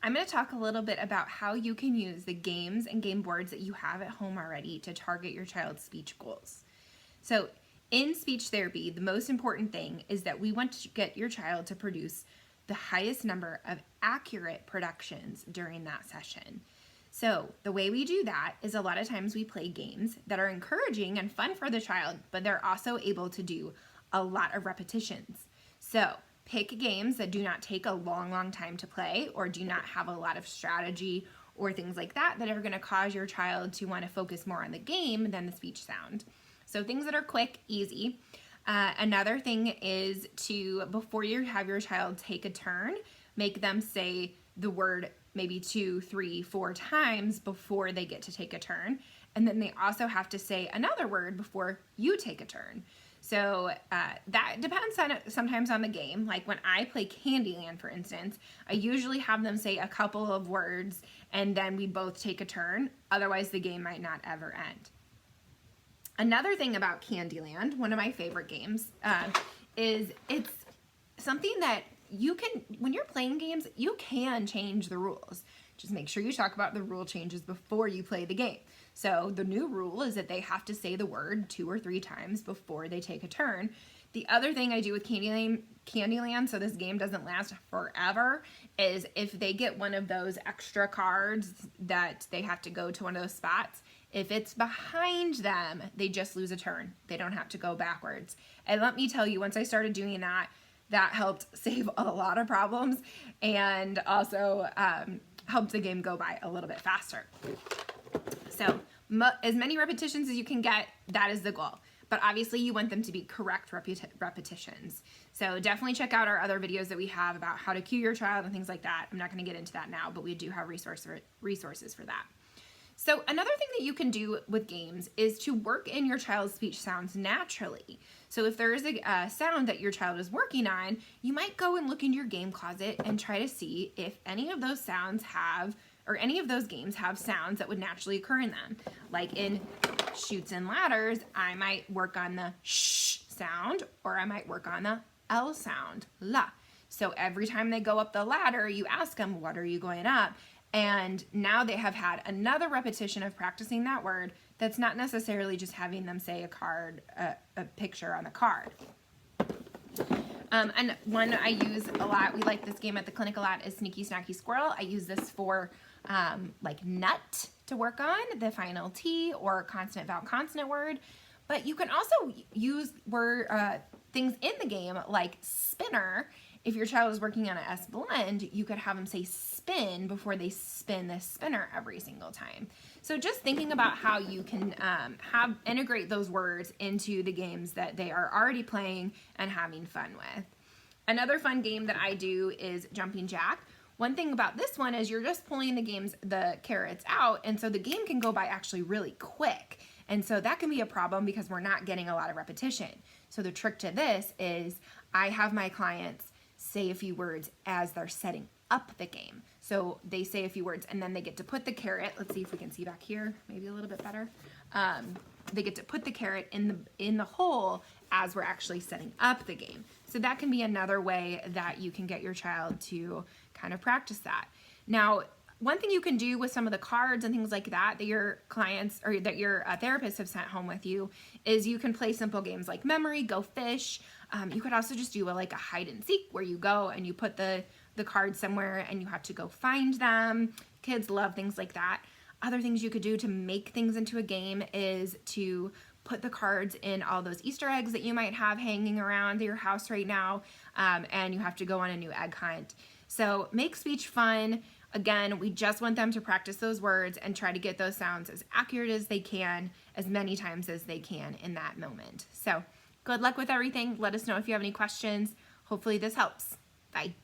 I'm going to talk a little bit about how you can use the games and game boards that you have at home already to target your child's speech goals. So in speech therapy, the most important thing is that we want to get your child to produce the highest number of accurate productions during that session. So the way we do that is a lot of times we play games that are encouraging and fun for the child, but they're also able to do a lot of repetitions. So pick games that do not take a long time to play or do not have a lot of strategy or things like that that are going to cause your child to want to focus more on the game than the speech sound. So things that are quick, easy. Another thing is to, before you have your child take a turn, make them say the word maybe 2, 3, 4 times before they get to take a turn. And then they also have to say another word before you take a turn. So that depends on sometimes on the game. Like when I play Candyland, for instance, I usually have them say a couple of words and then we both take a turn. Otherwise, the game might not ever end. Another thing about Candyland, one of my favorite games, is it's something that you can, when you're playing games, you can change the rules. Just make sure you talk about the rule changes before you play the game. So the new rule is that they have to say the word 2 or 3 times before they take a turn. The other thing I do with Candyland, so this game doesn't last forever, is if they get one of those extra cards that they have to go to one of those spots, if it's behind them, they just lose a turn. They don't have to go backwards. And let me tell you, once I started doing that, that helped save a lot of problems and also helped the game go by a little bit faster. So as many repetitions as you can get, that is the goal. But obviously you want them to be correct repetitions. So definitely check out our other videos that we have about how to cue your child and things like that. I'm not going to get into that now, but we do have resources for that. So another thing that you can do with games is to work in your child's speech sounds naturally. So if there is a sound that your child is working on, you might go and look in your game closet and try to see if any of those sounds have, or any of those games have sounds that would naturally occur in them. Like in Chutes and Ladders, I might work on the sh sound, or I might work on the L sound, la. So every time they go up the ladder, you ask them, what are you going up? And now they have had another repetition of practicing that word that's not necessarily just having them say a picture on the card. And one I use a lot, we like this game at the clinic a lot, is Sneaky Snacky Squirrel. I use this for like nut to work on, the final T, or consonant vowel consonant word. But you can also use things in the game like spinner. If your child is working on an S blend, you could have them say spin before they spin the spinner every single time. So just thinking about how you can integrate those words into the games that they are already playing and having fun with. Another fun game that I do is Jumping Jack. One thing about this one is you're just pulling the carrots out, and so the game can go by actually really quick. And so that can be a problem because we're not getting a lot of repetition. So the trick to this is I have my clients say a few words as they're setting up the game. So they say a few words and then they get to put the carrot, let's see if we can see back here, maybe a little bit better. They get to put the carrot in the hole as we're actually setting up the game. So that can be another way that you can get your child to kind of practice that. Now, one thing you can do with some of the cards and things like that that your clients or that your therapists have sent home with you is you can play simple games like memory, go fish. You could also just do like a hide and seek where you go and you put the cards somewhere and you have to go find them. Kids love things like that. Other things you could do to make things into a game is to put the cards in all those Easter eggs that you might have hanging around your house right now, and you have to go on a new egg hunt. So make speech fun. Again, we just want them to practice those words and try to get those sounds as accurate as they can, as many times as they can in that moment. So good luck with everything. Let us know if you have any questions. Hopefully this helps. Bye.